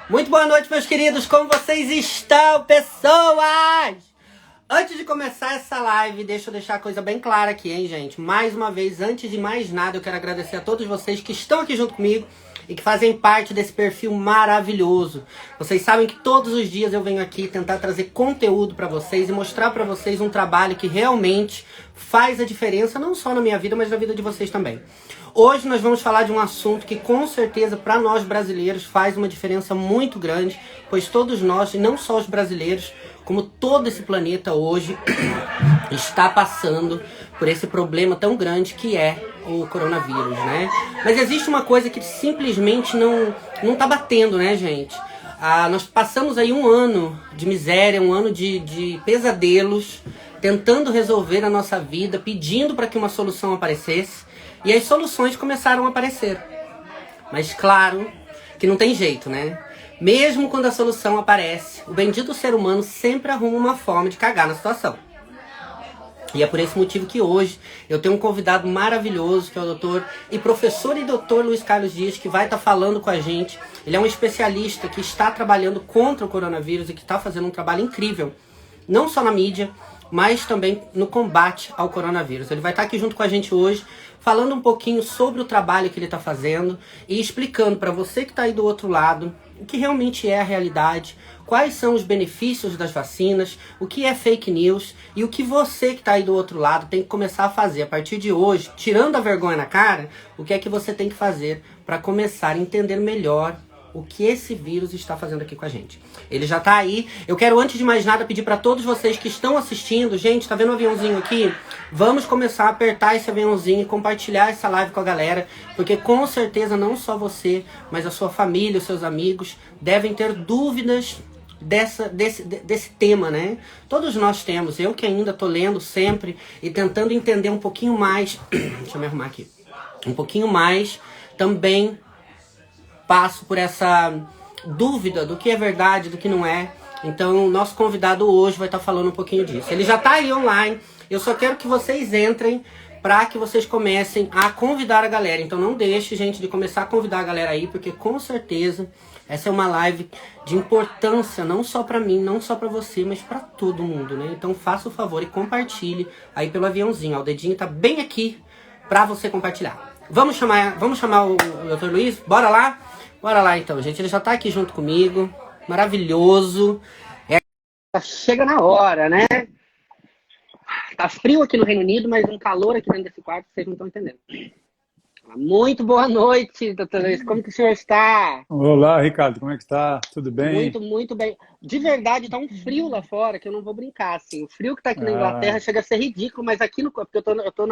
Muito boa noite, meus queridos. Como vocês estão, pessoas? Antes de começar essa live, deixa eu deixar a coisa bem clara aqui, hein, gente? Mais uma vez, antes de mais nada, eu quero agradecer a todos vocês que estão aqui junto comigo e que fazem parte desse perfil maravilhoso. Vocês sabem que todos os dias eu venho aqui tentar trazer conteúdo pra vocês e mostrar pra vocês um trabalho que realmente faz a diferença, não só na minha vida, mas na vida de vocês também. Hoje nós vamos falar de um assunto que com certeza para nós brasileiros faz uma diferença muito grande, pois todos nós, e não só os brasileiros, como todo esse planeta hoje, está passando por esse problema tão grande que é o coronavírus, né? Mas existe uma coisa que simplesmente não tá batendo, né, gente? Nós passamos aí um ano de miséria, um ano de pesadelos, tentando resolver a nossa vida, pedindo para que uma solução aparecesse. E as soluções começaram a aparecer. Mas claro que não tem jeito, né? Mesmo quando a solução aparece, o bendito ser humano sempre arruma uma forma de cagar na situação. E é por esse motivo que hoje eu tenho um convidado maravilhoso, que é o doutor e professor e doutor Luiz Carlos Dias, que vai estar falando com a gente. Ele é um especialista que está trabalhando contra o coronavírus e que está fazendo um trabalho incrível, não só na mídia, mas também no combate ao coronavírus. Ele vai estar aqui junto com a gente hoje, falando um pouquinho sobre o trabalho que ele está fazendo e explicando para você que está aí do outro lado o que realmente é a realidade, quais são os benefícios das vacinas, o que é fake news e o que você que está aí do outro lado tem que começar a fazer a partir de hoje, tirando a vergonha na cara, o que é que você tem que fazer para começar a entender melhor o que esse vírus está fazendo aqui com a gente. Ele já tá aí. Eu quero, antes de mais nada, pedir para todos vocês que estão assistindo, gente, tá vendo o aviãozinho aqui? Vamos começar a apertar esse aviãozinho e compartilhar essa live com a galera, porque com certeza não só você, mas a sua família, os seus amigos, devem ter dúvidas desse tema, né? Todos nós temos. Eu que ainda tô lendo sempre e tentando entender um pouquinho mais, deixa eu me arrumar aqui, um pouquinho mais, também passo por essa dúvida do que é verdade, do que não é. Então, o nosso convidado hoje vai estar falando um pouquinho disso. Ele já está aí online. Eu só quero que vocês entrem para que vocês comecem a convidar a galera. Então, não deixe, gente, de começar a convidar a galera aí, porque com certeza essa é uma live de importância, não só para mim, não só para você, mas para todo mundo, né? Então, faça o favor e compartilhe aí pelo aviãozinho. Ó, o dedinho tá bem aqui para você compartilhar. Vamos chamar o Dr. Luiz? Bora lá? Bora lá então, gente. Ele já tá aqui junto comigo. Maravilhoso. Chega na hora, né? Tá frio aqui no Reino Unido, mas um calor aqui dentro desse quarto, vocês não estão entendendo. Muito boa noite, doutor Luiz. Como que o senhor está? Olá, Ricardo. Como é que tá? Tudo bem? Muito bem. De verdade, tá um frio lá fora, que eu não vou brincar, assim. O frio que tá aqui na Inglaterra chega a ser ridículo, mas aqui porque eu tô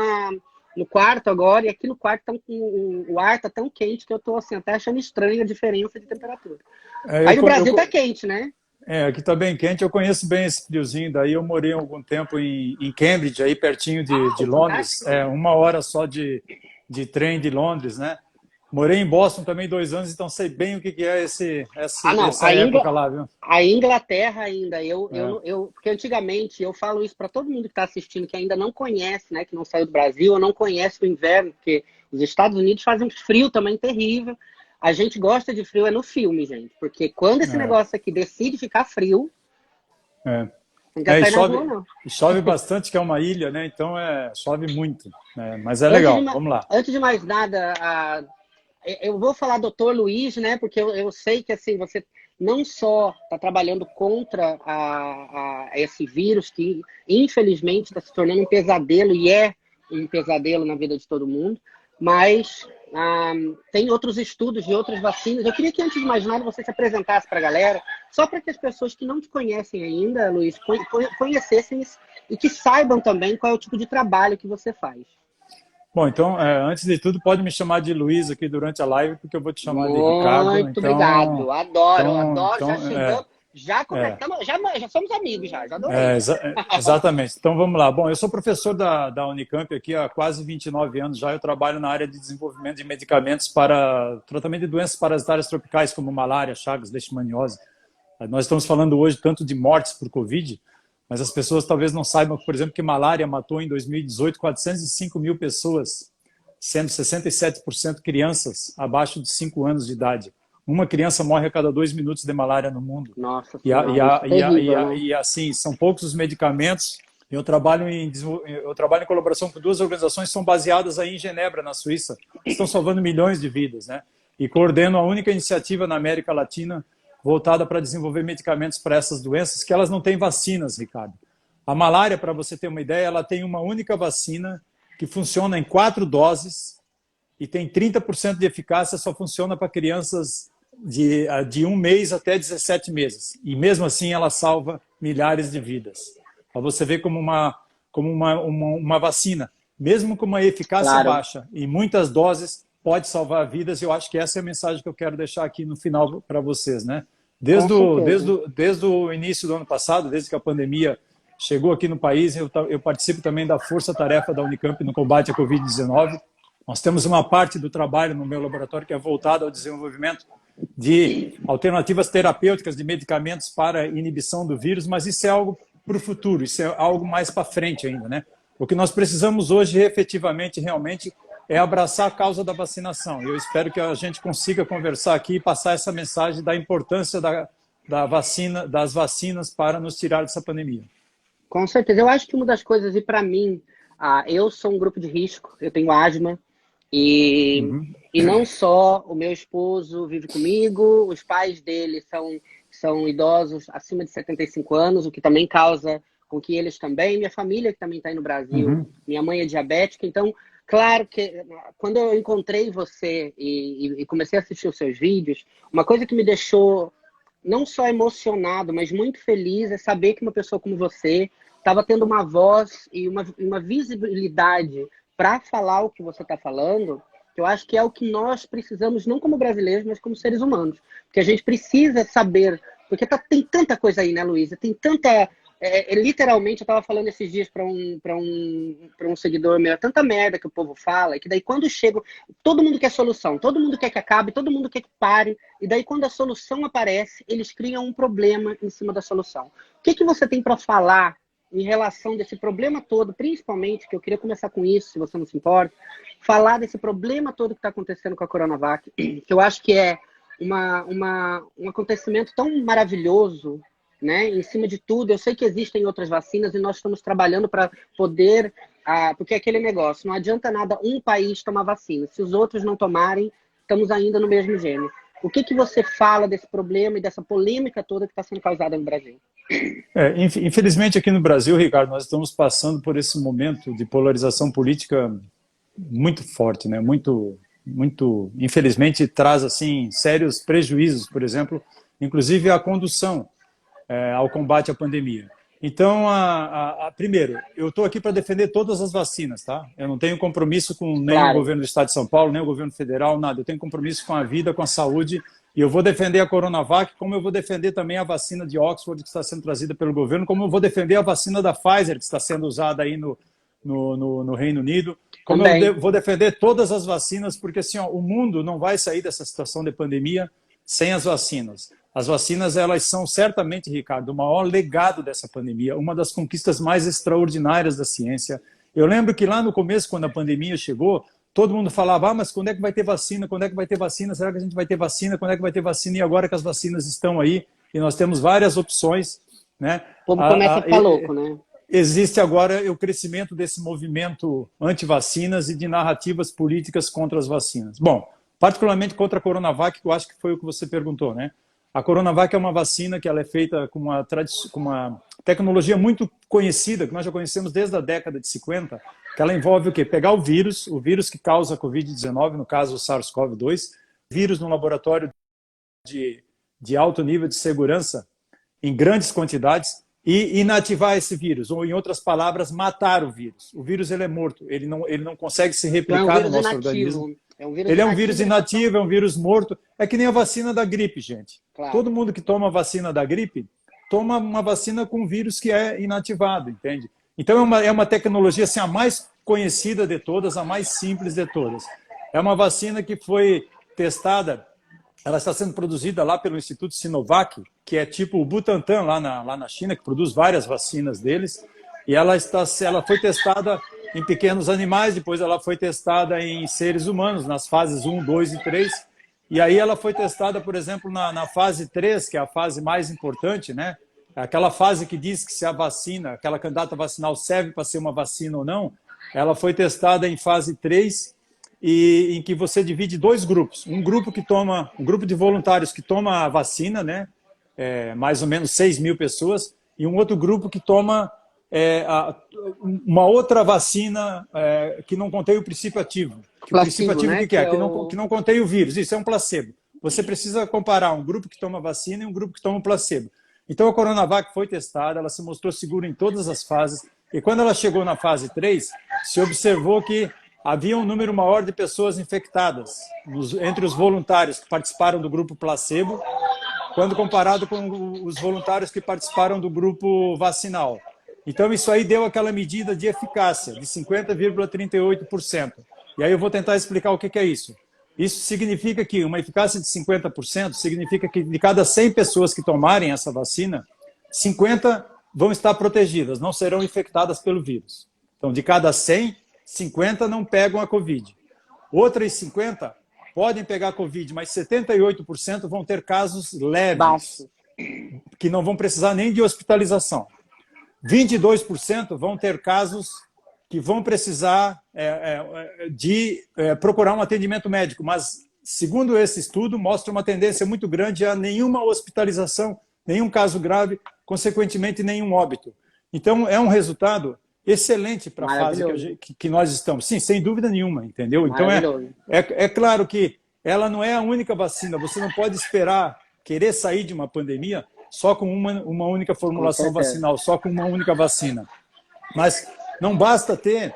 no quarto agora, e aqui no quarto o ar tá tão quente que eu tô assim, até achando estranha a diferença de temperatura. Aí no Brasil tá quente, né? Aqui tá bem quente. Eu conheço bem esse friozinho daí. Eu morei algum tempo em Cambridge, aí pertinho de Londres. Fantástico. Uma hora só de trem de Londres, né? Morei em Boston também 2 anos, então sei bem o que é essa época lá, viu? A Inglaterra ainda, porque antigamente, eu falo isso para todo mundo que está assistindo, que ainda não conhece, né, que não saiu do Brasil, ou não conhece o inverno, porque os Estados Unidos fazem um frio também terrível. A gente gosta de frio no filme, gente, porque quando esse negócio aqui decide ficar frio, não quer sair na rua, não. Chove bastante, que é uma ilha, né? Então chove muito, né? Mas é legal. Vamos lá. Antes de mais nada, eu vou falar doutor Luiz, né? Porque eu sei que assim, você não só está trabalhando contra esse vírus que, infelizmente, está se tornando um pesadelo, e é um pesadelo na vida de todo mundo, mas tem outros estudos de outras vacinas. Eu queria que, antes de mais nada, você se apresentasse para a galera, só para que as pessoas que não te conhecem ainda, Luiz, conhecessem e que saibam também qual é o tipo de trabalho que você faz. Bom, então, antes de tudo, pode me chamar de Luiz aqui durante a live, porque eu vou te chamar de Ricardo. Muito obrigado, adoro, já chegou, já somos amigos, já adorei. Exatamente, então vamos lá. Bom, eu sou professor da Unicamp aqui há quase 29 anos já. Eu trabalho na área de desenvolvimento de medicamentos para tratamento de doenças parasitárias tropicais, como malária, chagas, leishmaniose. Nós estamos falando hoje tanto de mortes por Covid, mas as pessoas talvez não saibam, por exemplo, que malária matou em 2018 405 mil pessoas, sendo 67% crianças abaixo de 5 anos de idade. Uma criança morre a cada 2 minutos de malária no mundo. Nossa Senhora, terrível, né? E assim, são poucos os medicamentos. Eu trabalho em colaboração com 2 organizações que são baseadas aí em Genebra, na Suíça, que estão salvando milhões de vidas, né? E coordeno a única iniciativa na América Latina voltada para desenvolver medicamentos para essas doenças, que elas não têm vacinas, Ricardo. A malária, para você ter uma ideia, ela tem uma única vacina que funciona em 4 doses e tem 30% de eficácia, só funciona para crianças de 1 mês até 17 meses. E mesmo assim ela salva milhares de vidas. Para você ver como uma vacina, mesmo com uma eficácia baixa e muitas doses, pode salvar vidas. Eu acho que essa é a mensagem que eu quero deixar aqui no final para vocês, né? Desde o início do ano passado, desde que a pandemia chegou aqui no país, eu participo também da força-tarefa da Unicamp no combate à Covid-19. Nós temos uma parte do trabalho no meu laboratório que é voltada ao desenvolvimento de alternativas terapêuticas de medicamentos para inibição do vírus, mas isso é algo para o futuro, isso é algo mais para frente ainda, né? O que nós precisamos hoje, efetivamente, realmente, é abraçar a causa da vacinação. Eu espero que a gente consiga conversar aqui e passar essa mensagem da importância das vacinas para nos tirar dessa pandemia. Com certeza. Eu acho que uma das coisas, e para mim, eu sou um grupo de risco, eu tenho asma, e não só o meu esposo vive comigo, os pais dele são idosos acima de 75 anos, o que também causa com que eles também, minha família que também está aí no Brasil, minha mãe é diabética, então, claro que quando eu encontrei você e comecei a assistir os seus vídeos, uma coisa que me deixou não só emocionado, mas muito feliz é saber que uma pessoa como você estava tendo uma voz e uma visibilidade para falar o que você está falando, que eu acho que é o que nós precisamos, não como brasileiros, mas como seres humanos. Porque a gente precisa saber, porque tem tanta coisa aí, né, Luísa? Tem tanta... literalmente, eu estava falando esses dias para um seguidor meu, tanta merda que o povo fala, que daí quando chega, todo mundo quer solução, todo mundo quer que acabe, todo mundo quer que pare, e daí quando a solução aparece, eles criam um problema em cima da solução. O que você tem para falar em relação desse problema todo, principalmente, que eu queria começar com isso, se você não se importa, falar desse problema todo que está acontecendo com a Coronavac, que eu acho que é um acontecimento tão maravilhoso, né? Em cima de tudo, eu sei que existem outras vacinas e nós estamos trabalhando para poder... porque é aquele negócio, não adianta nada um país tomar vacina. Se os outros não tomarem, estamos ainda no mesmo gênero. O que você fala desse problema e dessa polêmica toda que está sendo causada no Brasil? Infelizmente, aqui no Brasil, Ricardo, nós estamos passando por esse momento de polarização política muito forte, né? Muito, infelizmente, traz assim sérios prejuízos, por exemplo, inclusive a condução ao combate à pandemia. Então, primeiro, eu estou aqui para defender todas as vacinas, tá? Eu não tenho compromisso com nem o governo do Estado de São Paulo, nem o governo federal, nada. Eu tenho compromisso com a vida, com a saúde, e eu vou defender a Coronavac, como eu vou defender também a vacina de Oxford, que está sendo trazida pelo governo, como eu vou defender a vacina da Pfizer, que está sendo usada aí no Reino Unido, como eu vou defender todas as vacinas, porque assim, o mundo não vai sair dessa situação de pandemia sem as vacinas. As vacinas, elas são certamente, Ricardo, o maior legado dessa pandemia, uma das conquistas mais extraordinárias da ciência. Eu lembro que lá no começo, quando a pandemia chegou, todo mundo falava, mas quando é que vai ter vacina? Quando é que vai ter vacina? Será que a gente vai ter vacina? Quando é que vai ter vacina? E agora que as vacinas estão aí, e nós temos várias opções, né? O povo começa a ficar louco, né? Existe agora o crescimento desse movimento anti-vacinas e de narrativas políticas contra as vacinas. Bom, particularmente contra a Coronavac, que eu acho que foi o que você perguntou, né? A Coronavac é uma vacina que ela é feita com uma tecnologia muito conhecida, que nós já conhecemos desde a década de 50, que ela envolve o quê? Pegar o vírus que causa a Covid-19, no caso o SARS-CoV-2, vírus no laboratório de alto nível de segurança, em grandes quantidades, e inativar esse vírus, ou em outras palavras, matar o vírus. O vírus ele é morto, ele não consegue se replicar no nosso organismo. Ele é um vírus inativo, é um vírus morto. É que nem a vacina da gripe, gente. Claro. Todo mundo que toma a vacina da gripe, toma uma vacina com vírus que é inativado, entende? Então é uma tecnologia assim, a mais conhecida de todas, a mais simples de todas. É uma vacina que foi testada, ela está sendo produzida lá pelo Instituto Sinovac, que é tipo o Butantan lá na China, que produz várias vacinas deles, e ela foi testada em pequenos animais, depois ela foi testada em seres humanos, nas fases 1, 2 e 3, E aí ela foi testada, por exemplo, na fase 3, que é a fase mais importante, né? Aquela fase que diz que se a vacina, aquela candidata vacinal serve para ser uma vacina ou não, ela foi testada em fase 3, e em que você divide dois grupos. Um grupo de voluntários que toma a vacina, né? Mais ou menos 6.000 pessoas, e um outro grupo que toma uma outra vacina que não contém o princípio ativo. Placebo, o princípio ativo, né? o que é? Que não contém o vírus. Isso é um placebo. Você precisa comparar um grupo que toma vacina e um grupo que toma placebo. Então, a Coronavac foi testada, ela se mostrou segura em todas as fases, e quando ela chegou na fase 3, se observou que havia um número maior de pessoas infectadas entre os voluntários que participaram do grupo placebo, quando comparado com os voluntários que participaram do grupo vacinal. Então, isso aí deu aquela medida de eficácia, de 50,38%. E aí eu vou tentar explicar o que é isso. Isso significa que uma eficácia de 50% significa que de cada 100 pessoas que tomarem essa vacina, 50 vão estar protegidas, não serão infectadas pelo vírus. Então, de cada 100, 50 não pegam a Covid. Outras 50 podem pegar a Covid, mas 78% vão ter casos leves, que não vão precisar nem de hospitalização. 22% vão ter casos que vão precisar de procurar um atendimento médico, mas, segundo esse estudo, mostra uma tendência muito grande a nenhuma hospitalização, nenhum caso grave, consequentemente, nenhum óbito. Então, é um resultado excelente para a fase que nós estamos. Sim, sem dúvida nenhuma, entendeu? Então, é claro que ela não é a única vacina. Você não pode esperar querer sair de uma pandemia só com uma única formulação vacinal, só com uma única vacina. Mas não basta ter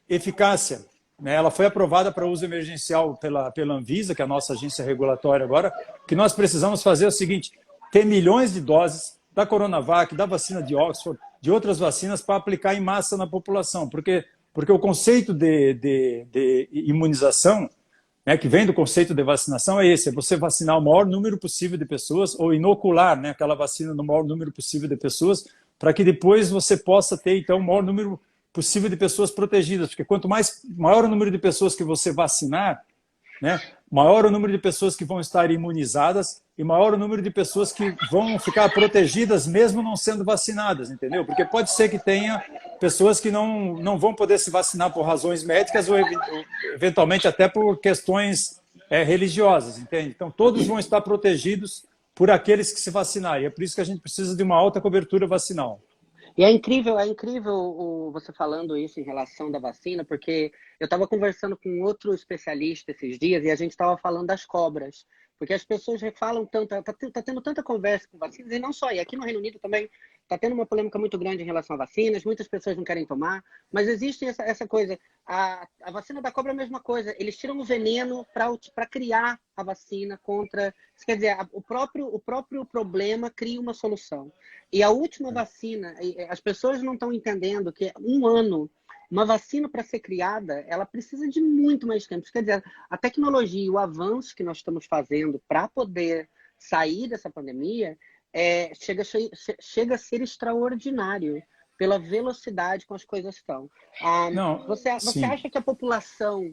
eficácia. Ela foi aprovada para uso emergencial pela Anvisa, que é a nossa agência regulatória agora. O que nós precisamos fazer é o seguinte: ter milhões de doses da Coronavac, da vacina de Oxford, de outras vacinas para aplicar em massa na população. Porque o conceito de imunização, né, que vem do conceito de vacinação, é esse: é você vacinar o maior número possível de pessoas, ou inocular, né, aquela vacina no maior número possível de pessoas, para que depois você possa ter, então, o maior número possível de pessoas protegidas. Porque quanto maior o número de pessoas que você vacinar, né, maior o número de pessoas que vão estar imunizadas e maior o número de pessoas que vão ficar protegidas mesmo não sendo vacinadas, entendeu? Porque pode ser que tenha pessoas que não vão poder se vacinar por razões médicas ou eventualmente até por questões religiosas, entende? Então, todos vão estar protegidos por aqueles que se vacinarem. É por isso que a gente precisa de uma alta cobertura vacinal. E é incrível você falando isso em relação da vacina, porque eu estava conversando com outro especialista esses dias e a gente estava falando das cobras. Porque as pessoas falam tanto, tá tendo tanta conversa com vacinas, e não só, e aqui no Reino Unido também está tendo uma polêmica muito grande em relação a vacinas, muitas pessoas não querem tomar, mas existe essa coisa, a vacina da cobra é a mesma coisa, eles tiram o veneno para criar a vacina contra, quer dizer, o próprio problema cria uma solução. E a última vacina, as pessoas não estão entendendo que uma vacina para ser criada, ela precisa de muito mais tempo. Quer dizer, a tecnologia e o avanço que nós estamos fazendo para poder sair dessa pandemia chega a ser extraordinário pela velocidade com as coisas estão. Você acha que a população,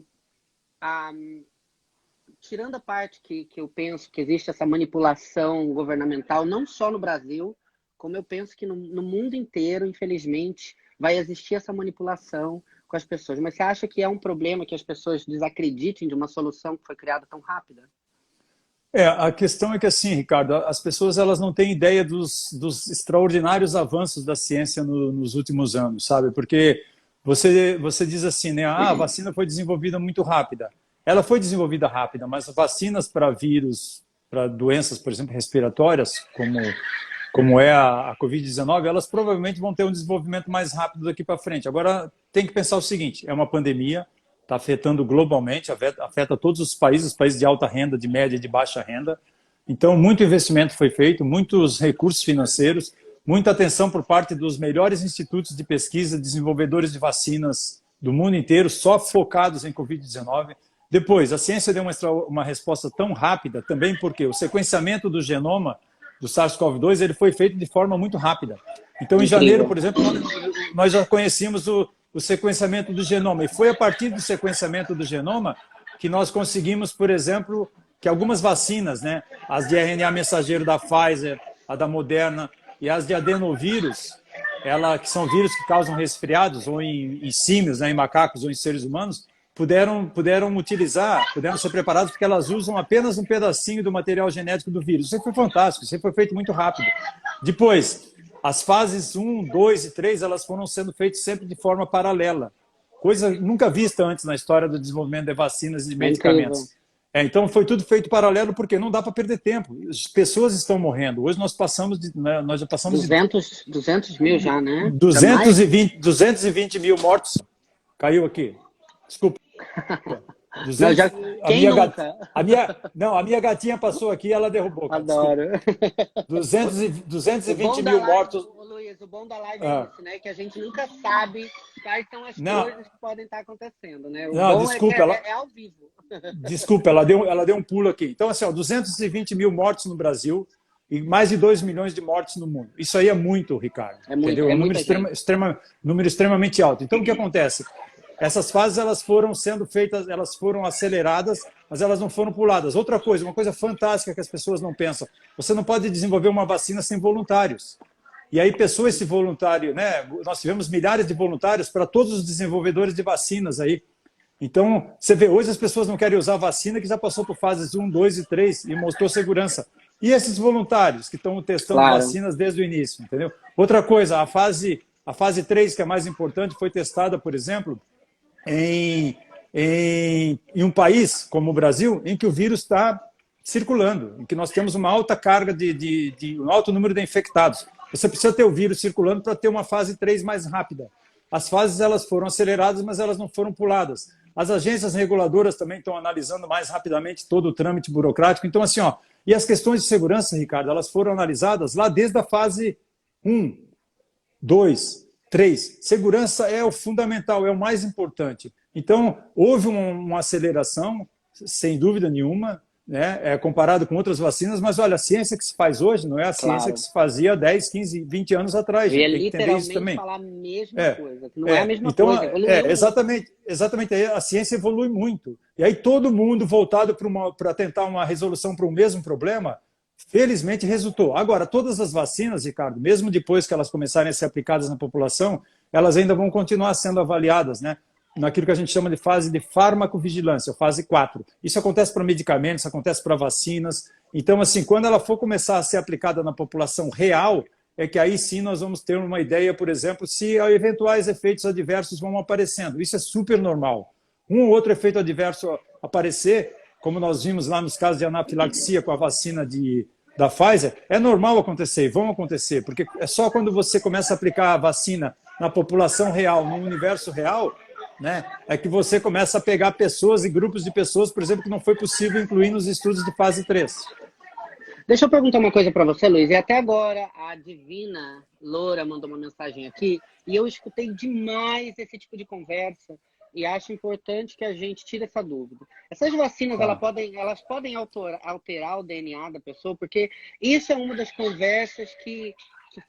tirando a parte que eu penso que existe essa manipulação governamental, não só no Brasil, como eu penso que no mundo inteiro, infelizmente, vai existir essa manipulação com as pessoas. Mas você acha que é um problema que as pessoas desacreditem de uma solução que foi criada tão rápida? A questão é que, assim, Ricardo, as pessoas elas não têm ideia dos extraordinários avanços da ciência nos últimos anos, sabe? Porque você diz assim, né? A vacina foi desenvolvida muito rápida. Ela foi desenvolvida rápida, mas vacinas para vírus, para doenças, por exemplo, respiratórias, como é a Covid-19, elas provavelmente vão ter um desenvolvimento mais rápido daqui para frente. Agora, tem que pensar o seguinte: é uma pandemia, está afetando globalmente, afeta todos os países de alta renda, de média e de baixa renda. Então, muito investimento foi feito, muitos recursos financeiros, muita atenção por parte dos melhores institutos de pesquisa, desenvolvedores de vacinas do mundo inteiro, só focados em Covid-19. Depois, a ciência deu uma resposta tão rápida, também porque o sequenciamento do genoma do SARS-CoV-2 ele foi feito de forma muito rápida. Então, em janeiro, por exemplo, nós já conhecíamos o sequenciamento do genoma. E foi a partir do sequenciamento do genoma que nós conseguimos, por exemplo, que algumas vacinas, né, as de RNA mensageiro da Pfizer, a da Moderna e as de adenovírus, que são vírus que causam resfriados, ou em símios, né, em macacos ou em seres humanos, puderam ser preparadas porque elas usam apenas um pedacinho do material genético do vírus. Isso foi fantástico, isso foi feito muito rápido. Depois, as fases 1, 2 e 3, elas foram sendo feitas sempre de forma paralela. Coisa nunca vista antes na história do desenvolvimento de vacinas e de medicamentos. Então, foi tudo feito paralelo porque não dá para perder tempo. As pessoas estão morrendo. Hoje nós já passamos 200 mil já, né? 220 mil mortos. Caiu aqui. Desculpa. 200, a minha gatinha passou aqui e ela derrubou. Adoro. 220 mil mortos. Luiz, o bom da live é isso, né? Que a gente nunca sabe quais são as coisas que podem estar acontecendo, né? O bom desculpa, é ao vivo. Desculpa, ela deu um pulo aqui. Então, assim, 220 mil mortos no Brasil e mais de 2 milhões de mortes no mundo. Isso aí é muito, Ricardo. É muito, entendeu? É um número extremamente alto. Então, o que acontece? Essas fases elas foram sendo feitas, elas foram aceleradas, mas elas não foram puladas. Outra coisa, uma coisa fantástica que as pessoas não pensam, você não pode desenvolver uma vacina sem voluntários. E aí pensou esse voluntário, né? Nós tivemos milhares de voluntários para todos os desenvolvedores de vacinas aí. Então, você vê, hoje as pessoas não querem usar vacina que já passou por fases 1, 2 e 3 e mostrou segurança. E esses voluntários que estão testando vacinas desde o início, entendeu? Outra coisa, a fase 3, que é mais importante, foi testada, por exemplo, em um país como o Brasil, em que o vírus está circulando, em que nós temos uma alta carga um alto número de infectados. Você precisa ter o vírus circulando para ter uma fase 3 mais rápida. As fases elas foram aceleradas, mas elas não foram puladas. As agências reguladoras também estão analisando mais rapidamente todo o trâmite burocrático. Então, assim, e as questões de segurança, Ricardo, elas foram analisadas lá desde a fase 1, 2, 3. Segurança é o fundamental, é o mais importante. Então, houve uma aceleração, sem dúvida nenhuma, né, comparado com outras vacinas, mas olha, a ciência que se faz hoje não é a ciência que se fazia 10, 15, 20 anos atrás. Eu ia literalmente falar a mesma coisa, que não é a mesma então, coisa. Exatamente, a ciência evolui muito. E aí todo mundo voltado para tentar uma resolução para o mesmo problema, felizmente resultou. Agora, todas as vacinas, Ricardo, mesmo depois que elas começarem a ser aplicadas na população, elas ainda vão continuar sendo avaliadas, né? Naquilo que a gente chama de fase de farmacovigilância, fase 4. Isso acontece para medicamentos, acontece para vacinas. Então, assim, quando ela for começar a ser aplicada na população real, é que aí sim nós vamos ter uma ideia, por exemplo, se eventuais efeitos adversos vão aparecendo. Isso é super normal. Um ou outro efeito adverso aparecer, como nós vimos lá nos casos de anafilaxia com a vacina da Pfizer, é normal acontecer, vão acontecer, porque é só quando você começa a aplicar a vacina na população real, no universo real, né, é que você começa a pegar pessoas e grupos de pessoas, por exemplo, que não foi possível incluir nos estudos de fase 3. Deixa eu perguntar uma coisa para você, Luiz. E até agora a Divina Loura mandou uma mensagem aqui e eu escutei demais esse tipo de conversa e acho importante que a gente tire essa dúvida. Essas vacinas, elas podem alterar o DNA da pessoa, porque isso é uma das conversas que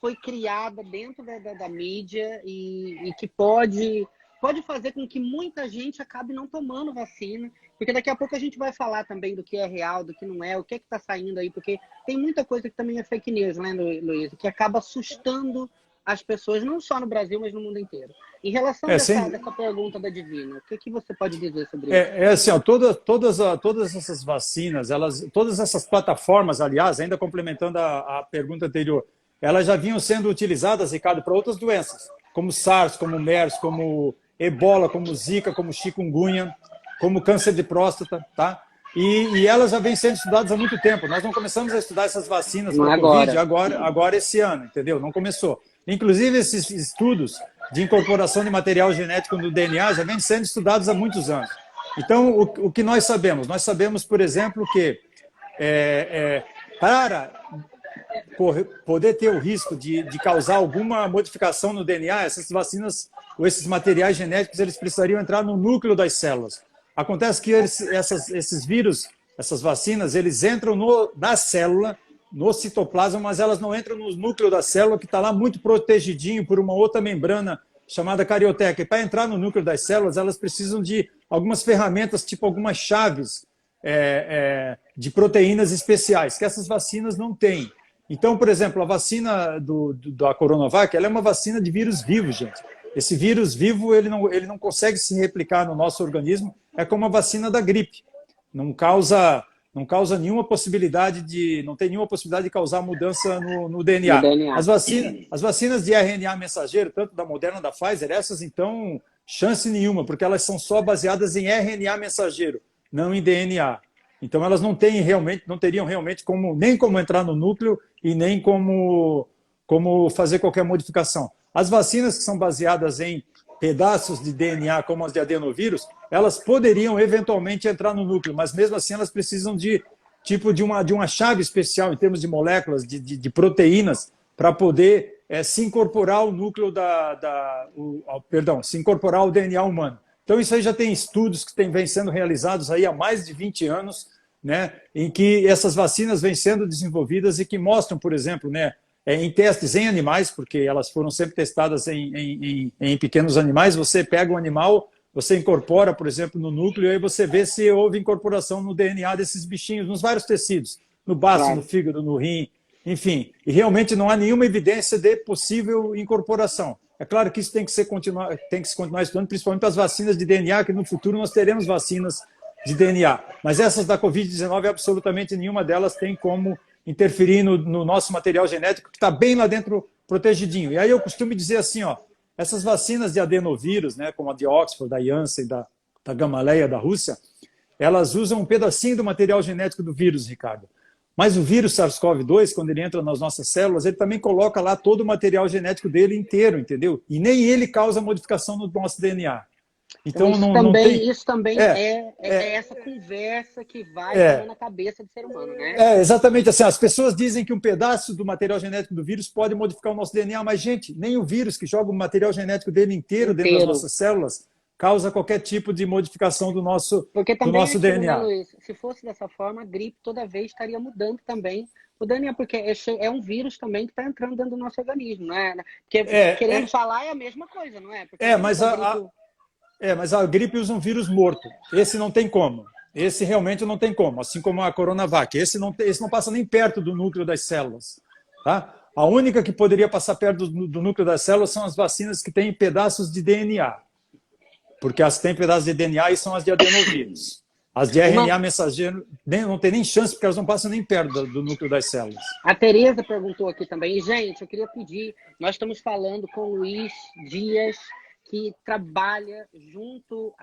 foi criada dentro da mídia e que pode fazer com que muita gente acabe não tomando vacina, porque daqui a pouco a gente vai falar também do que é real, do que não é, o que está saindo aí, porque tem muita coisa que também é fake news, né, Luiz, que acaba assustando as pessoas, não só no Brasil, mas no mundo inteiro. Em relação a essa pergunta da Divina, o que você pode dizer sobre isso? Assim, todas essas vacinas, todas essas plataformas, aliás, ainda complementando a pergunta anterior, elas já vinham sendo utilizadas, Ricardo, para outras doenças, como SARS, como MERS, como Ebola, como Zika, como chikungunya, como câncer de próstata, tá? E elas já vêm sendo estudadas há muito tempo. Nós não começamos a estudar essas vacinas para Covid agora esse ano, entendeu? Não começou. Inclusive, esses estudos de incorporação de material genético no DNA já vêm sendo estudados há muitos anos. Então, o que nós sabemos? Nós sabemos, por exemplo, que para poder ter o risco de causar alguma modificação no DNA, essas vacinas ou esses materiais genéticos, eles precisariam entrar no núcleo das células. Acontece que esses vírus, essas vacinas, eles entram na célula, no citoplasma, mas elas não entram no núcleo da célula, que está lá muito protegidinho por uma outra membrana chamada carioteca. E para entrar no núcleo das células, elas precisam de algumas ferramentas, tipo algumas chaves de proteínas especiais, que essas vacinas não têm. Então, por exemplo, a vacina da Coronavac, ela é uma vacina de vírus vivo, gente. Esse vírus vivo, ele não consegue se replicar no nosso organismo, é como a vacina da gripe. Não causa nenhuma possibilidade não tem nenhuma possibilidade de causar mudança no DNA. As vacinas de RNA mensageiro, tanto da Moderna da Pfizer, essas então, chance nenhuma, porque elas são só baseadas em RNA mensageiro, não em DNA. Então elas não teriam realmente nem como entrar no núcleo e nem como fazer qualquer modificação. As vacinas que são baseadas em pedaços de DNA, como as de adenovírus, elas poderiam eventualmente entrar no núcleo, mas mesmo assim elas precisam de uma chave especial em termos de moléculas, de proteínas, para poder se incorporar ao núcleo se incorporar ao DNA humano. Então isso aí já tem estudos que vêm sendo realizados aí há mais de 20 anos, né, em que essas vacinas vêm sendo desenvolvidas e que mostram, por exemplo, né, em testes em animais, porque elas foram sempre testadas em pequenos animais, você pega um animal, você incorpora, por exemplo, no núcleo, e aí você vê se houve incorporação no DNA desses bichinhos, nos vários tecidos, no baço, no fígado, no rim, enfim. E realmente não há nenhuma evidência de possível incorporação. É claro que isso tem que se continuar estudando, principalmente para as vacinas de DNA, que no futuro nós teremos vacinas de DNA. Mas essas da Covid-19, absolutamente nenhuma delas tem como interferir no nosso material genético, que está bem lá dentro, protegidinho. E aí eu costumo dizer assim, essas vacinas de adenovírus, né, como a de Oxford, da Janssen, da Gamaleya, da Rússia, elas usam um pedacinho do material genético do vírus, Ricardo. Mas o vírus SARS-CoV-2, quando ele entra nas nossas células, ele também coloca lá todo o material genético dele inteiro, entendeu? E nem ele causa modificação no nosso DNA. Então, isso também é essa conversa que vai na cabeça do ser humano, né? Exatamente assim. As pessoas dizem que um pedaço do material genético do vírus pode modificar o nosso DNA, mas, gente, nem o vírus que joga o material genético dele inteiro dentro das nossas células causa qualquer tipo de modificação do nosso DNA. Né, Luiz? Se fosse dessa forma, a gripe toda vez estaria mudando também o DNA, porque é um vírus também que está entrando dentro do nosso organismo, não é? Porque querendo falar é a mesma coisa, não é? Porque mas a gripe usa um vírus morto. Esse não tem como. Esse realmente não tem como, assim como a Coronavac. Esse não passa nem perto do núcleo das células. Tá? A única que poderia passar perto do núcleo das células são as vacinas que têm pedaços de DNA. Porque as que têm pedaços de DNA e são as de adenovírus. As de RNA mensageiro não tem nem chance, porque elas não passam nem perto do núcleo das células. A Tereza perguntou aqui também. E, gente, eu queria pedir, nós estamos falando com o Luiz Dias, que trabalha junto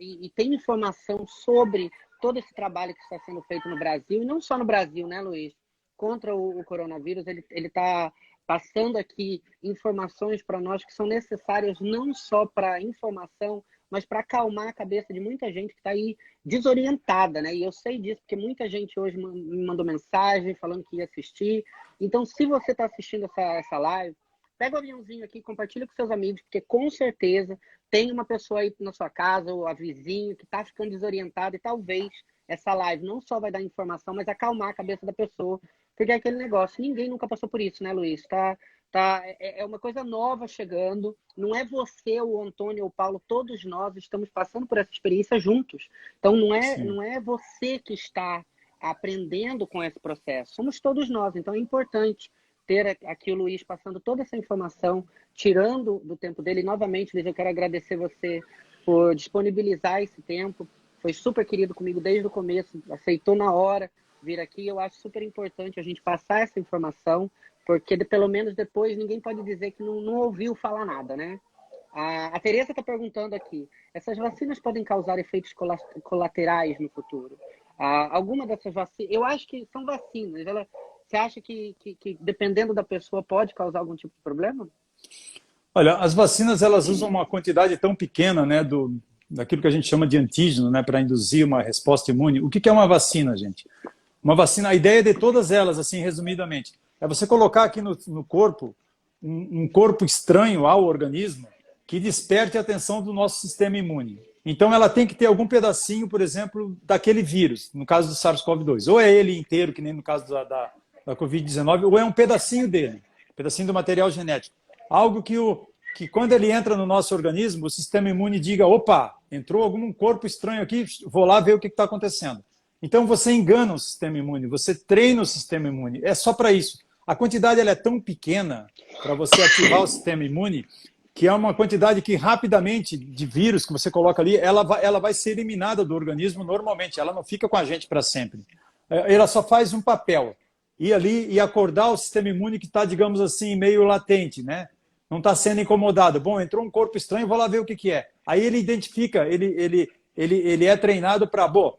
e tem informação sobre todo esse trabalho que está sendo feito no Brasil, e não só no Brasil, né, Luiz? Contra o coronavírus, ele está passando aqui informações para nós que são necessárias não só para informação, mas para acalmar a cabeça de muita gente que está aí desorientada, né? E eu sei disso porque muita gente hoje me mandou mensagem falando que ia assistir. Então, se você está assistindo essa live, pega o aviãozinho aqui, compartilha com seus amigos, porque com certeza tem uma pessoa aí na sua casa, ou a vizinho, que está ficando desorientada, e talvez essa live não só vai dar informação, mas acalmar a cabeça da pessoa, porque é aquele negócio, ninguém nunca passou por isso, né, Luiz? É uma coisa nova chegando, não é você, o Antônio ou o Paulo, todos nós estamos passando por essa experiência juntos. Então não é você que está aprendendo com esse processo, somos todos nós, então é importante ter aqui o Luiz passando toda essa informação, tirando do tempo dele. Novamente, Luiz, eu quero agradecer você por disponibilizar esse tempo. Foi super querido comigo desde o começo, aceitou na hora vir aqui. Eu acho super importante a gente passar essa informação, porque pelo menos depois ninguém pode dizer que não ouviu falar nada, né? A Tereza está perguntando aqui, essas vacinas podem causar efeitos colaterais no futuro? Alguma dessas vacinas, eu acho que são vacinas, você acha que dependendo da pessoa pode causar algum tipo de problema? Olha, as vacinas elas usam uma quantidade tão pequena, né, daquilo que a gente chama de antígeno, né, para induzir uma resposta imune. O que é uma vacina, gente? Uma vacina, a ideia de todas elas, assim, resumidamente, é você colocar aqui no corpo um corpo estranho ao organismo que desperte a atenção do nosso sistema imune. Então, ela tem que ter algum pedacinho, por exemplo, daquele vírus, no caso do SARS-CoV-2. Ou é ele inteiro, que nem no caso da Covid-19, ou é um pedacinho dele, um pedacinho do material genético. Algo que que quando ele entra no nosso organismo, o sistema imune diga, opa, entrou algum corpo estranho aqui, vou lá ver o que está acontecendo. Então você engana o sistema imune, você treina o sistema imune, é só para isso. A quantidade ela é tão pequena para você ativar o sistema imune, que é uma quantidade que rapidamente de vírus que você coloca ali, ela vai ser eliminada do organismo normalmente, ela não fica com a gente para sempre. Ela só faz um papel, ir ali e acordar o sistema imune que está, digamos assim, meio latente, né? Não está sendo incomodado. Bom, entrou um corpo estranho, vou lá ver o que é. Aí ele identifica, ele é treinado para, bom,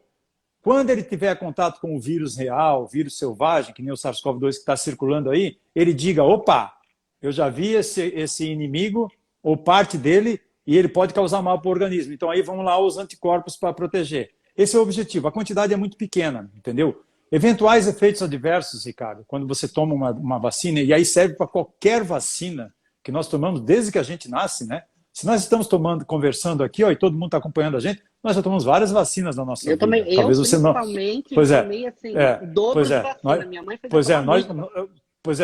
quando ele tiver contato com o vírus real, o vírus selvagem, que nem o SARS-CoV-2 que está circulando aí, ele diga, opa, eu já vi esse inimigo ou parte dele e ele pode causar mal para o organismo. Então aí vamos lá os anticorpos para proteger. Esse é o objetivo. A quantidade é muito pequena, entendeu? Eventuais efeitos adversos, Ricardo, quando você toma uma vacina, e aí serve para qualquer vacina que nós tomamos desde que a gente nasce, né? Se nós estamos conversando aqui, ó, e todo mundo está acompanhando a gente, nós já tomamos várias vacinas na nossa vida. Também, talvez você não. Pois é, tomei assim, o dobro de vacina. Minha mãe fez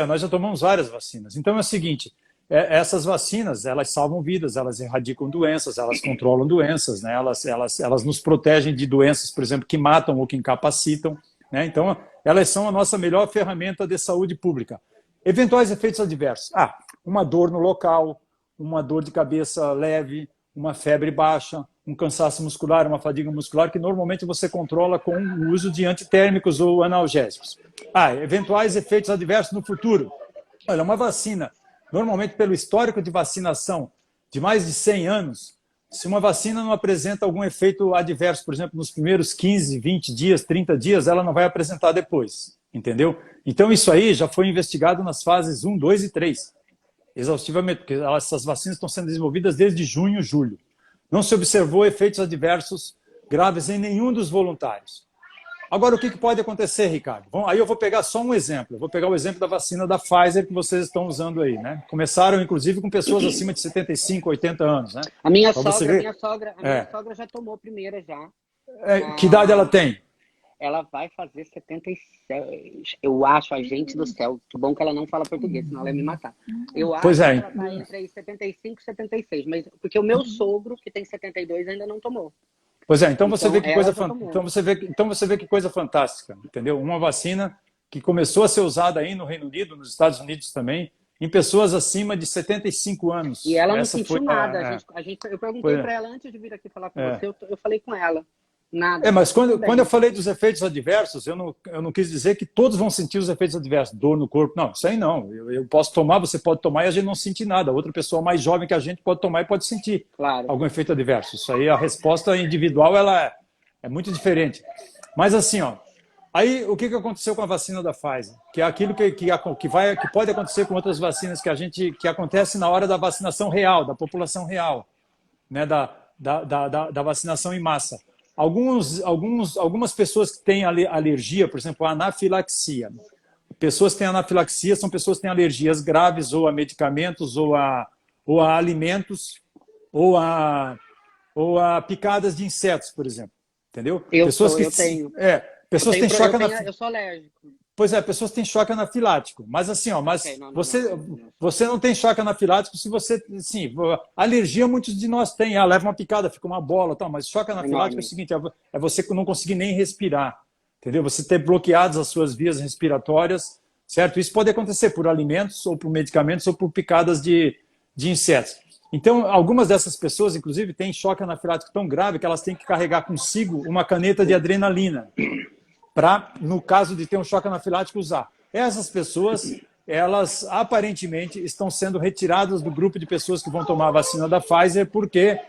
nós já tomamos várias vacinas. Então é o seguinte, essas vacinas, elas salvam vidas, elas erradicam doenças, elas controlam doenças, né? Elas nos protegem de doenças, por exemplo, que matam ou que incapacitam, né? Então, elas são a nossa melhor ferramenta de saúde pública. Eventuais efeitos adversos. Uma dor no local, uma dor de cabeça leve, uma febre baixa, um cansaço muscular, uma fadiga muscular, que normalmente você controla com o uso de antitérmicos ou analgésicos. Eventuais efeitos adversos no futuro. Olha, uma vacina, normalmente pelo histórico de vacinação de mais de 100 anos, se uma vacina não apresenta algum efeito adverso, por exemplo, nos primeiros 15, 20 dias, 30 dias, ela não vai apresentar depois, entendeu? Então isso aí já foi investigado nas fases 1, 2 e 3, exaustivamente, porque essas vacinas estão sendo desenvolvidas desde junho, julho. Não se observou efeitos adversos graves em nenhum dos voluntários. Agora, o que pode acontecer, Ricardo? Bom, aí eu vou pegar só um exemplo. Eu vou pegar o exemplo da vacina da Pfizer que vocês estão usando aí, né? Começaram, inclusive, com pessoas acima de 75, 80 anos, né? A minha sogra já tomou a primeira já. Que idade ela tem? Ela vai fazer 76. Eu acho, a gente do céu. Que bom que ela não fala português, senão ela ia me matar. Eu acho que ela está entre 75 e 76. Mas, porque o meu sogro, que tem 72, ainda não tomou. Pois é, então você vê que coisa então você vê que coisa fantástica, entendeu? Uma vacina que começou a ser usada aí no Reino Unido, nos Estados Unidos também, em pessoas acima de 75 anos. E ela não sentiu nada. Eu perguntei para ela antes de vir aqui falar com você, eu falei com ela. Nada. Mas quando eu falei dos efeitos adversos, eu não quis dizer que todos vão sentir os efeitos adversos, dor no corpo. Não, isso aí não. Eu posso tomar, você pode tomar e a gente não sentir nada. Outra pessoa mais jovem que a gente pode tomar e pode sentir algum efeito adverso. Isso aí, a resposta individual, ela é muito diferente. Mas assim, ó, aí o que aconteceu com a vacina da Pfizer? Que é aquilo que pode acontecer com outras vacinas que acontece na hora da vacinação real, da população real, né, da vacinação em massa. Algumas pessoas que têm alergia, por exemplo, a anafilaxia. Pessoas que têm anafilaxia são pessoas que têm alergias graves ou a medicamentos, ou a alimentos, ou a picadas de insetos, por exemplo. Entendeu? Eu tenho. Pessoas têm choque anafilático. Eu sou alérgico. Pois é, pessoas têm choque anafilático. Mas assim, ó, você não tem choque anafilático se você, assim, alergia muitos de nós têm. Leva uma picada, fica uma bola, tal, mas choque anafilático é o seguinte, é você não conseguir nem respirar, entendeu? Você ter bloqueadas as suas vias respiratórias, certo? Isso pode acontecer por alimentos, ou por medicamentos, ou por picadas de insetos. Então, algumas dessas pessoas, inclusive, têm choque anafilático tão grave que elas têm que carregar consigo uma caneta de adrenalina para, no caso de ter um choque anafilático, usar. Essas pessoas, elas aparentemente estão sendo retiradas do grupo de pessoas que vão tomar a vacina da Pfizer porque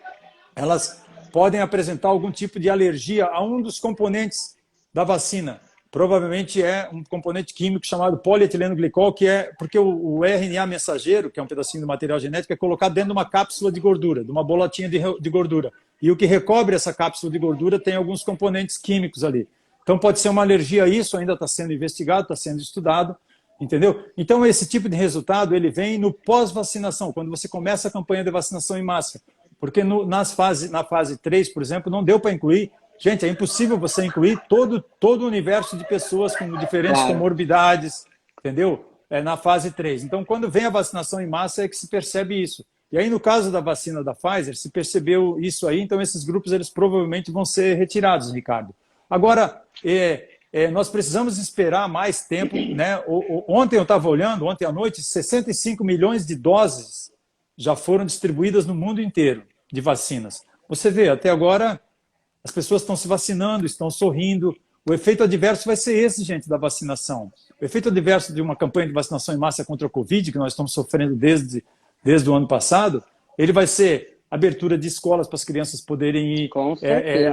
elas podem apresentar algum tipo de alergia a um dos componentes da vacina. Provavelmente é um componente químico chamado polietileno glicol, que é porque o RNA mensageiro, que é um pedacinho do material genético, é colocado dentro de uma cápsula de gordura, de uma bolotinha de gordura. E o que recobre essa cápsula de gordura tem alguns componentes químicos ali. Então pode ser uma alergia a isso, ainda está sendo investigado, está sendo estudado, entendeu? Então esse tipo de resultado ele vem no pós-vacinação, quando você começa a campanha de vacinação em massa. Porque na fase 3, por exemplo, não deu para incluir. Gente, é impossível você incluir todo o universo de pessoas com diferentes comorbidades, entendeu? Na fase 3. Então, quando vem a vacinação em massa é que se percebe isso. E aí, no caso da vacina da Pfizer, se percebeu isso aí, então esses grupos eles provavelmente vão ser retirados, Ricardo. Agora, nós precisamos esperar mais tempo, né? Ontem eu estava olhando, ontem à noite, 65 milhões de doses já foram distribuídas no mundo inteiro de vacinas. Você vê, até agora as pessoas estão se vacinando, estão sorrindo. O efeito adverso vai ser esse, gente, da vacinação. O efeito adverso de uma campanha de vacinação em massa contra a Covid, que nós estamos sofrendo desde o ano passado, ele vai ser abertura de escolas para as crianças poderem ir,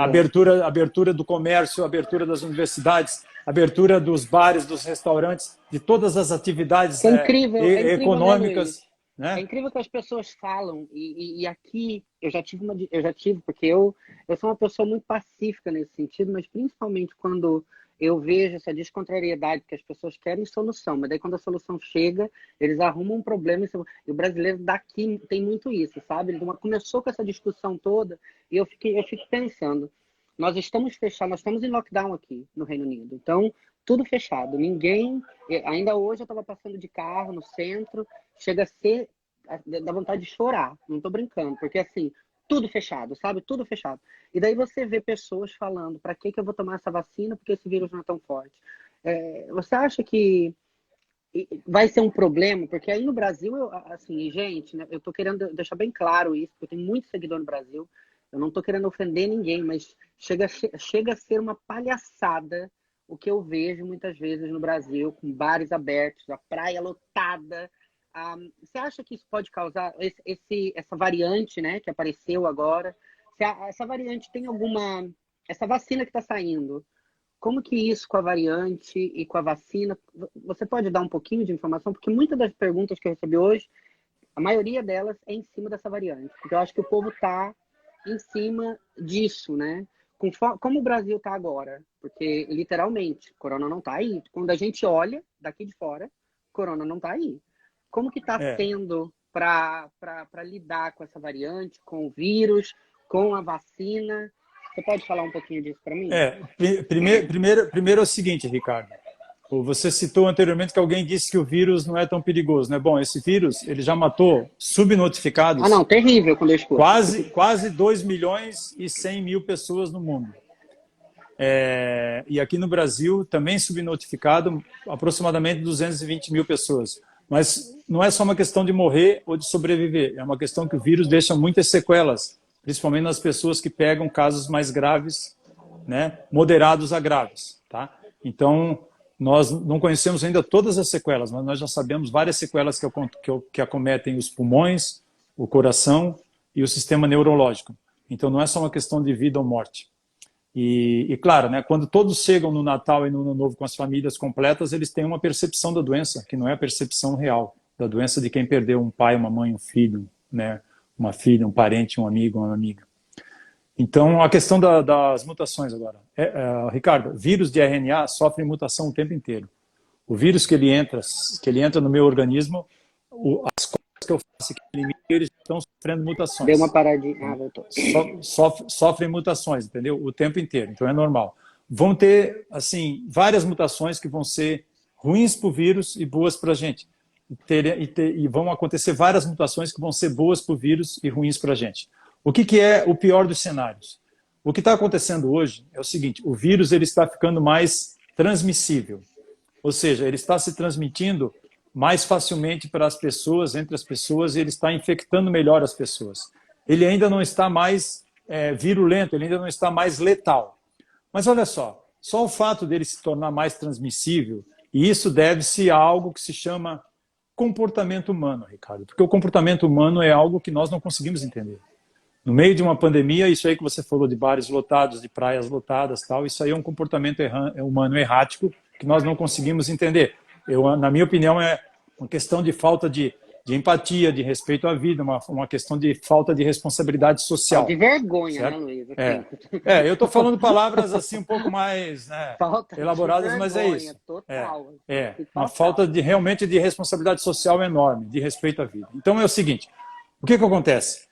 abertura do comércio, abertura das universidades, abertura dos bares, dos restaurantes, de todas as atividades econômicas. Né? É incrível que as pessoas falam, e aqui eu já tive, porque eu sou uma pessoa muito pacífica nesse sentido, mas principalmente quando eu vejo essa descontrariedade que as pessoas querem solução, mas daí quando a solução chega, eles arrumam um problema, e o brasileiro daqui tem muito isso, sabe? Ele começou com essa discussão toda, e eu fico pensando, nós estamos fechados, nós estamos em lockdown aqui no Reino Unido, então tudo fechado, ainda hoje eu estava passando de carro no centro, chega a ser, dá vontade de chorar, não estou brincando, porque assim, tudo fechado, sabe? Tudo fechado. E daí você vê pessoas falando, para que eu vou tomar essa vacina porque esse vírus não é tão forte? Você acha que vai ser um problema? Porque aí no Brasil, assim, gente, né, eu tô querendo deixar bem claro isso, porque eu tenho muito seguidor no Brasil, eu não tô querendo ofender ninguém, mas chega a ser uma palhaçada o que eu vejo muitas vezes no Brasil, com bares abertos, a praia lotada. Você acha que isso pode causar essa variante, né, que apareceu agora? Essa variante tem alguma... Essa vacina que está saindo, como que isso com a variante e com a vacina... Você pode dar um pouquinho de informação? Porque muitas das perguntas que eu recebi hoje, a maioria delas é em cima dessa variante. Porque eu acho que o povo está em cima disso, né? Como o Brasil está agora. Porque, literalmente, corona não está aí. Quando a gente olha daqui de fora, corona não está aí. Como que está sendo para lidar com essa variante, com o vírus, com a vacina? Você pode falar um pouquinho disso para mim? Primeiro é o seguinte, Ricardo. Você citou anteriormente que alguém disse que o vírus não é tão perigoso, né? Bom, esse vírus ele já matou subnotificados. Não, terrível quando eu escuto. Quase 2 milhões e 100 mil pessoas no mundo. E aqui no Brasil, também subnotificado, aproximadamente 220 mil pessoas. Mas não é só uma questão de morrer ou de sobreviver, é uma questão que o vírus deixa muitas sequelas, principalmente nas pessoas que pegam casos mais graves, né, moderados a graves. Tá? Então, nós não conhecemos ainda todas as sequelas, mas nós já sabemos várias sequelas que acometem os pulmões, o coração e o sistema neurológico. Então, não é só uma questão de vida ou morte. E claro, né, quando todos chegam no Natal e no Ano Novo com as famílias completas, eles têm uma percepção da doença, que não é a percepção real da doença de quem perdeu um pai, uma mãe, um filho, né, uma filha, um parente, um amigo, uma amiga. Então, a questão das mutações agora. Ricardo, vírus de RNA sofre mutação o tempo inteiro. O vírus que ele entra no meu organismo, as coisas que eu faço que eles estão sofrendo mutações. Deu uma paradinha. Voltou. Sofrem mutações, entendeu? O tempo inteiro, então é normal. Vão ter, assim, várias mutações que vão ser ruins para o vírus e boas para a gente. E vão acontecer várias mutações que vão ser boas para o vírus e ruins para a gente. O que é o pior dos cenários? O que está acontecendo hoje é o seguinte, o vírus ele está ficando mais transmissível. Ou seja, ele está se transmitindo mais facilmente para as pessoas, entre as pessoas, e ele está infectando melhor as pessoas. Ele ainda não está mais virulento, ele ainda não está mais letal. Mas olha só o fato dele se tornar mais transmissível, e isso deve-se a algo que se chama comportamento humano, Ricardo, porque o comportamento humano é algo que nós não conseguimos entender. No meio de uma pandemia, isso aí que você falou de bares lotados, de praias lotadas, tal, isso aí é um comportamento humano errático que nós não conseguimos entender. Na minha opinião, é uma questão de falta de empatia, de respeito à vida, uma questão de falta de responsabilidade social. De vergonha, certo? Né, Luiz? Eu estou falando palavras assim um pouco mais elaboradas, mas é isso. Total. Uma falta realmente de responsabilidade social enorme, de respeito à vida. Então é o seguinte, o que acontece?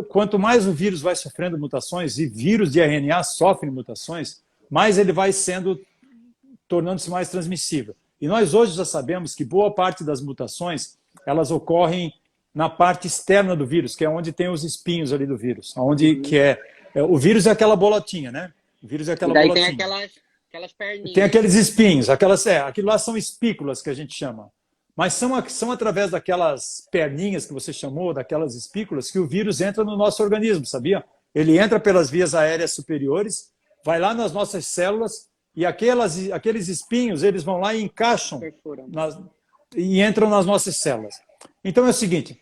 Quanto mais o vírus vai sofrendo mutações, e vírus de RNA sofrem mutações, mais ele vai tornando-se mais transmissível. E nós hoje já sabemos que boa parte das mutações, elas ocorrem na parte externa do vírus, que é onde tem os espinhos ali do vírus. Onde o vírus é aquela bolotinha, né? O vírus é aquela E daí bolotinha. tem aquelas perninhas. Tem aqueles espinhos, aquilo lá são espículas que a gente chama. Mas são através daquelas perninhas que você chamou, daquelas espículas, que o vírus entra no nosso organismo, sabia? Ele entra pelas vias aéreas superiores, vai lá nas nossas células e aqueles espinhos, eles vão lá e encaixam e entram nas nossas células. Então é o seguinte,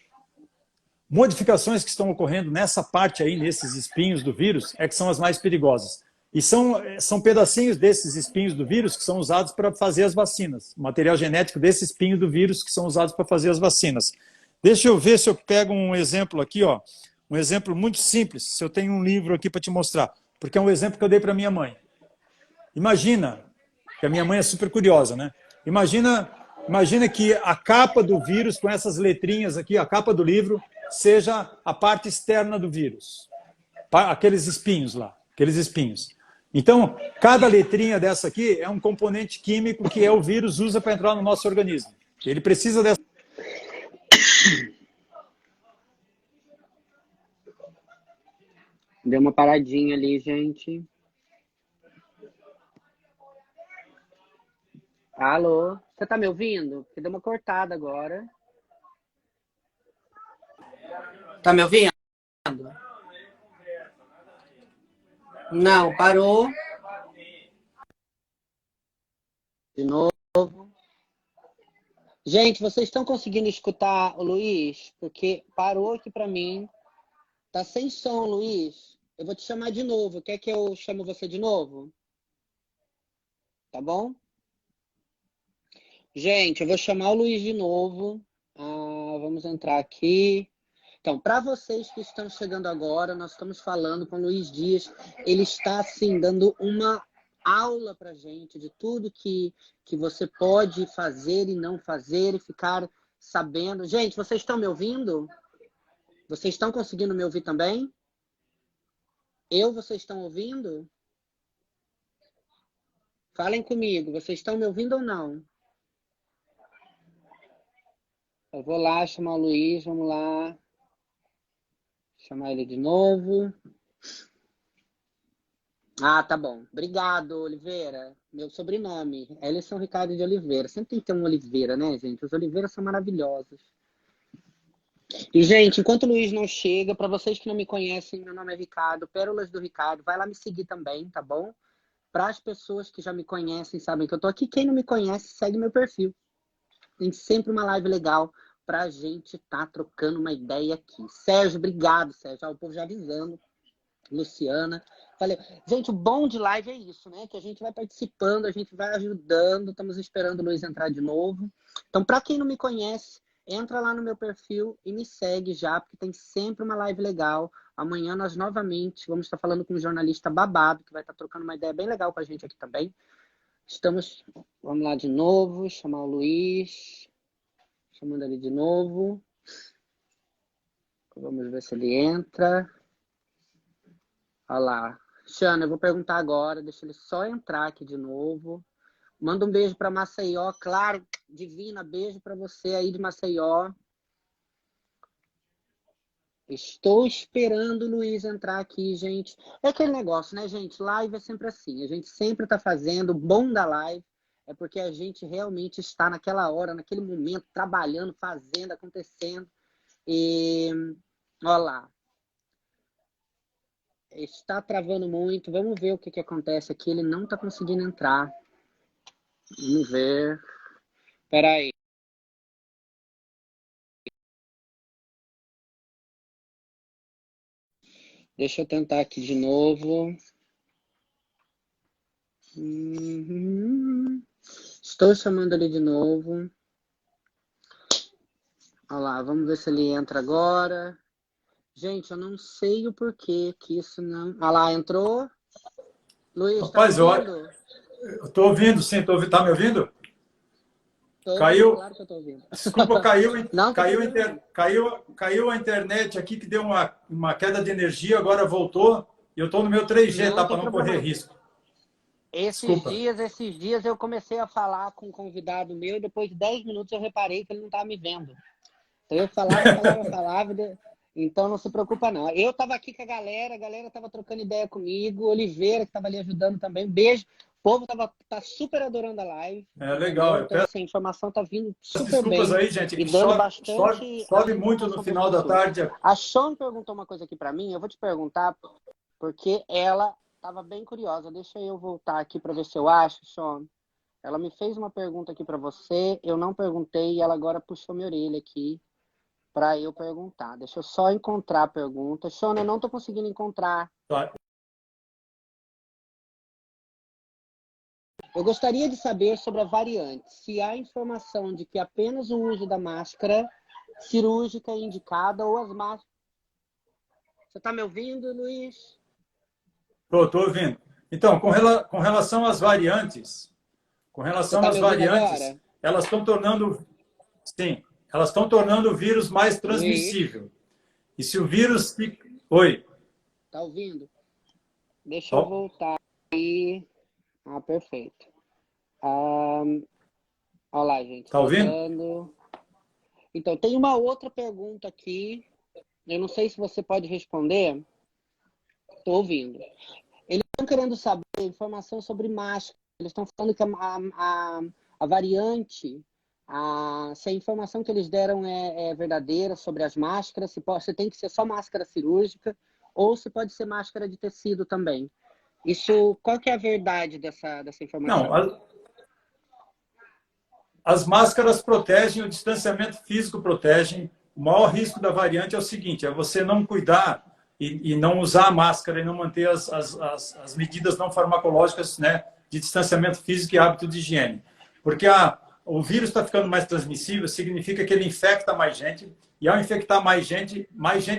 modificações que estão ocorrendo nessa parte aí, nesses espinhos do vírus, é que são as mais perigosas. E são pedacinhos desses espinhos do vírus que são usados para fazer as vacinas. O material genético desse espinho do vírus que são usados para fazer as vacinas. Deixa eu ver se eu pego um exemplo aqui, ó. Um exemplo muito simples. Se eu tenho um livro aqui para te mostrar. Porque é um exemplo que eu dei para minha mãe. Imagina, que a minha mãe é super curiosa, né? Imagina que a capa do vírus, com essas letrinhas aqui, a capa do livro, seja a parte externa do vírus. Aqueles espinhos lá, aqueles espinhos. Então, cada letrinha dessa aqui é um componente químico que o vírus usa para entrar no nosso organismo. Ele precisa dessa... Deu uma paradinha ali, gente. Alô? Você tá me ouvindo? Porque deu uma cortada agora. Tá me ouvindo? Não, parou. De novo. Gente, vocês estão conseguindo escutar o Luiz? Porque parou aqui pra mim. Tá sem som, Luiz. Eu vou te chamar de novo. Quer que eu chame você de novo? Tá bom? Gente, eu vou chamar o Luiz de novo. Vamos entrar aqui. Então, para vocês que estão chegando agora, nós estamos falando com o Luiz Dias. Ele está, assim, dando uma aula para gente de tudo que você pode fazer e não fazer e ficar sabendo. Gente, vocês estão me ouvindo? Vocês estão conseguindo me ouvir também? Vocês estão ouvindo? Falem comigo, vocês estão me ouvindo ou não? Eu vou lá chamar o Luiz, vamos lá. Chamar ele de novo. Tá bom. Obrigado, Oliveira. Meu sobrenome, Ellison Ricardo de Oliveira. Sempre tem que ter um Oliveira, né, gente? Os Oliveiras são maravilhosos. E, gente, enquanto o Luiz não chega, para vocês que não me conhecem, meu nome é Ricardo, Pérolas do Ricardo. Vai lá me seguir também, tá bom? Para as pessoas que já me conhecem, sabem que eu tô aqui. Quem não me conhece, segue meu perfil. Tem sempre uma live legal pra gente tá trocando uma ideia aqui. Sérgio, obrigado, Sérgio. O povo já avisando. Luciana. Falei, gente, o bom de live é isso, né? Que a gente vai participando, a gente vai ajudando. Estamos esperando o Luiz entrar de novo. Então, para quem não me conhece, entra lá no meu perfil e me segue já, porque tem sempre uma live legal. Amanhã nós novamente vamos estar falando com um jornalista babado, que vai estar trocando uma ideia bem legal com a gente aqui também. Vamos lá de novo, chamar o Luiz. Chamando ele de novo. Vamos ver se ele entra. Olha lá. Xana, eu vou perguntar agora. Deixa ele só entrar aqui de novo. Manda um beijo para Maceió. Claro, Divina, beijo para você aí de Maceió. Estou esperando o Luiz entrar aqui, gente. É aquele negócio, né, gente? Live é sempre assim. A gente sempre está fazendo. O bom da live é porque a gente realmente está naquela hora, naquele momento, trabalhando, fazendo, acontecendo. E, olha lá. Está travando muito. Vamos ver o que acontece aqui. Ele não está conseguindo entrar. Vamos ver. Espera aí. Deixa eu tentar aqui de novo. Estou chamando ele de novo. Olha lá, vamos ver se ele entra agora. Gente, eu não sei o porquê que isso não... Olha lá, entrou. Luiz, Rapaz, tá ouvindo? eu tô ouvindo, sim. Tá me ouvindo? Caiu. Claro que eu tô ouvindo. Desculpa, Não, caiu a internet aqui, que deu uma queda de energia, agora voltou. E eu tô no meu 3G, tá? Para não correr risco. Esses dias eu comecei a falar com um convidado meu e depois de 10 minutos eu reparei que ele não estava me vendo. Então eu falava. Então não se preocupa, não. Eu tava aqui com a galera tava trocando ideia comigo, Oliveira, que tava ali ajudando também. Beijo. O povo tá super adorando a live. É legal. Entendeu? Eu Então, peço assim, a informação tá vindo super desculpas bem aí, gente, e que dando chove, bastante muito no informação para as final da pessoas. tarde. A Sean perguntou uma coisa aqui para mim, eu vou te perguntar, porque ela estava bem curiosa. Deixa eu voltar aqui para ver se eu acho, Sean. Ela me fez uma pergunta aqui para você, eu não perguntei e ela agora puxou minha orelha aqui para eu perguntar. Deixa eu só encontrar a pergunta. Sean, eu não estou conseguindo encontrar. Tá. Eu gostaria de saber sobre a variante, se há informação de que apenas o uso da máscara cirúrgica é indicada ou as máscaras... Você está me ouvindo, Luiz? Estou ouvindo. Então, com relação às variantes, Você está me ouvindo agora? elas estão tornando, sim, elas estão tornando o vírus mais Luiz, transmissível. E se o vírus fica... Oi. tá ouvindo? Deixa eu voltar aí. Ah, perfeito. Olha lá, gente. Tá ouvindo? Voltando. Então, tem uma outra pergunta aqui. Eu não sei se você pode responder. Estou ouvindo. Eles estão querendo saber informação sobre máscara. Eles estão falando que a variante, se a informação que eles deram é verdadeira sobre as máscaras, se tem que ser só máscara cirúrgica ou se pode ser máscara de tecido também. Isso, qual que é a verdade dessa informação? Não, as máscaras protegem, o distanciamento físico protege. O maior risco da variante é o seguinte, é você não cuidar e não usar a máscara e não manter as medidas não farmacológicas, né, de distanciamento físico e hábito de higiene. Porque o vírus está ficando mais transmissível, significa que ele infecta mais gente, e ao infectar mais gente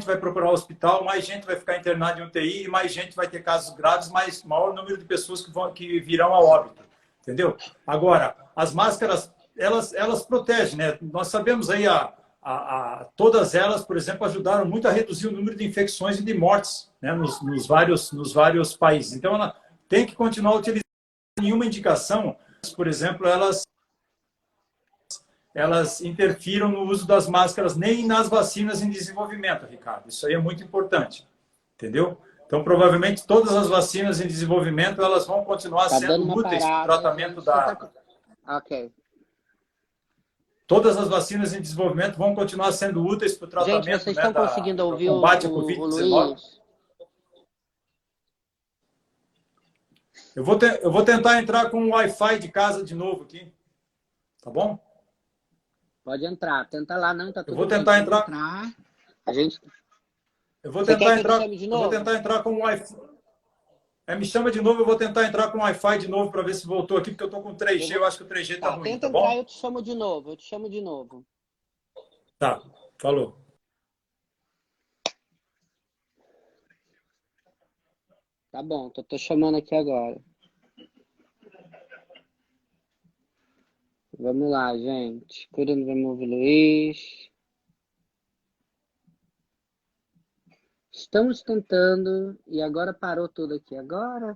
vai procurar o hospital, mais gente vai ficar internada em UTI, e mais gente vai ter casos graves, maior número de pessoas que virão a óbito. Entendeu? Agora, as máscaras, elas protegem, né? Nós sabemos aí, todas elas, por exemplo, ajudaram muito a reduzir o número de infecções e de mortes, né, nos vários países. Então, ela tem que continuar utilizando. Nenhuma indicação, por exemplo, elas interfiram no uso das máscaras nem nas vacinas em desenvolvimento, Ricardo. Isso aí é muito importante, entendeu? Então, provavelmente, todas as vacinas em desenvolvimento, elas vão continuar sendo úteis para o tratamento Ok. Todas as vacinas em desenvolvimento vão continuar sendo úteis para o tratamento, gente, vocês estão conseguindo ouvir combate à o Covid-19. Luiz? Eu vou tentar entrar com o Wi-Fi de casa de novo aqui. Tá bom? Pode entrar. Tenta lá, não, tá tudo Eu vou tentar entrar. A gente... Eu vou Você tentar quer que eu entrar. te chame de novo? Eu vou tentar entrar com o Wi-Fi. Me chama de novo, eu vou tentar entrar com o Wi-Fi de novo para ver se voltou aqui, porque eu tô com 3G, eu acho que o 3G tá ruim, tenta tá bom? entrar, eu te chamo de novo. Tá, falou. Tá bom, tô chamando aqui agora. Vamos lá, gente. Cuida do Remove Luiz. Estamos tentando e agora parou tudo aqui. Agora...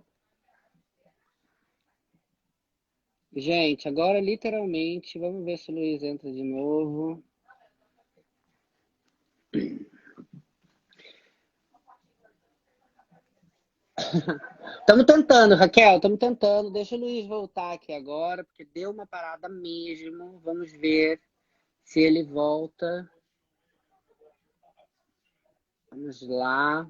Gente, agora literalmente, vamos ver se o Luiz entra de novo. Estamos tentando, Raquel, estamos tentando. Deixa o Luiz voltar aqui agora, porque deu uma parada mesmo. Vamos ver se ele volta. Vamos lá.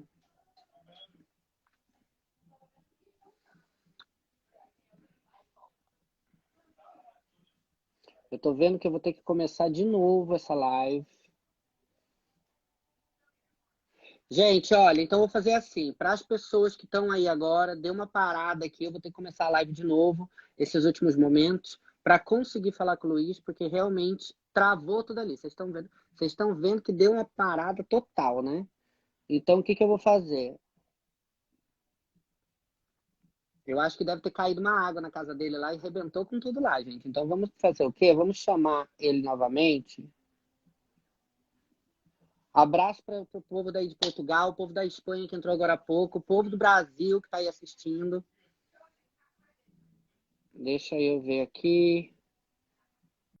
Eu tô vendo que eu vou ter que começar de novo essa live. Gente, olha, então eu vou fazer assim. Para as pessoas que estão aí agora, deu uma parada aqui. Eu vou ter que começar a live de novo, esses últimos momentos, para conseguir falar com o Luiz, porque realmente travou tudo ali. Vocês estão vendo que deu uma parada total, né? Então, o que eu vou fazer? Eu acho que deve ter caído uma água na casa dele lá e arrebentou com tudo lá, gente. Então, vamos fazer o quê? Vamos chamar ele novamente. Abraço para o povo daí de Portugal, o povo da Espanha que entrou agora há pouco, o povo do Brasil que está aí assistindo. Deixa eu ver aqui.